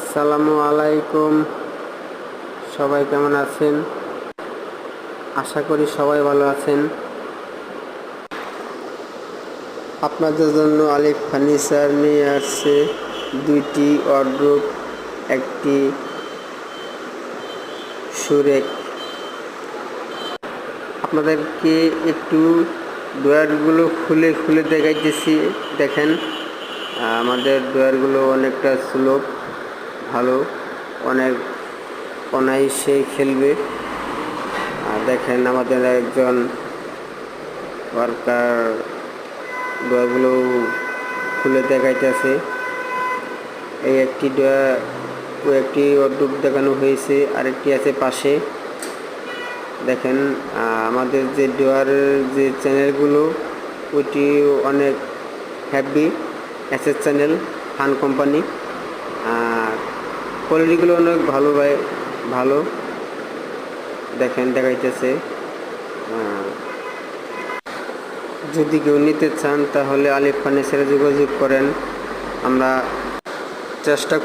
আসসালামু আলাইকুম। সবাই কেমন আছেন? আশা করি সবাই ভালো আছেন। আপনাদের জন্য আলিফ ফার্নিচার নিয়ে আসছে 2টি ওয়ার্ডরোব, একটি সুরেক। আপনাদেরকে একটু ড্রয়ারগুলো খুলে খুলে দেখাইতেছি। দেখেন, আমাদের ড্রয়ারগুলো অনেকটা স্লোপ, ভালো, অনেক অনায়াসে খেলবে। দেখেন, আমাদের একজন ওয়ার্কার ড্রয়ারগুলো খুলে দেখাইতেছে। এই একটি ড্রয়ার ও একটি ওয়ার্ডরোব দেখানো হয়েছে, আরেকটি আছে পাশে। দেখেন, আমাদের যে ড্রয়ারের যে চ্যানেলগুলো, ওইটি অনেক heavy SS channel, fun company. কোয়ালিটিগুলো অনেক ভালো। দেখেন, দেখাইতেছে। যদি কেউ নিতে চান তাহলে আলিফ ফার্নিচারে যোগাযোগ করেন। আমরা চেষ্টা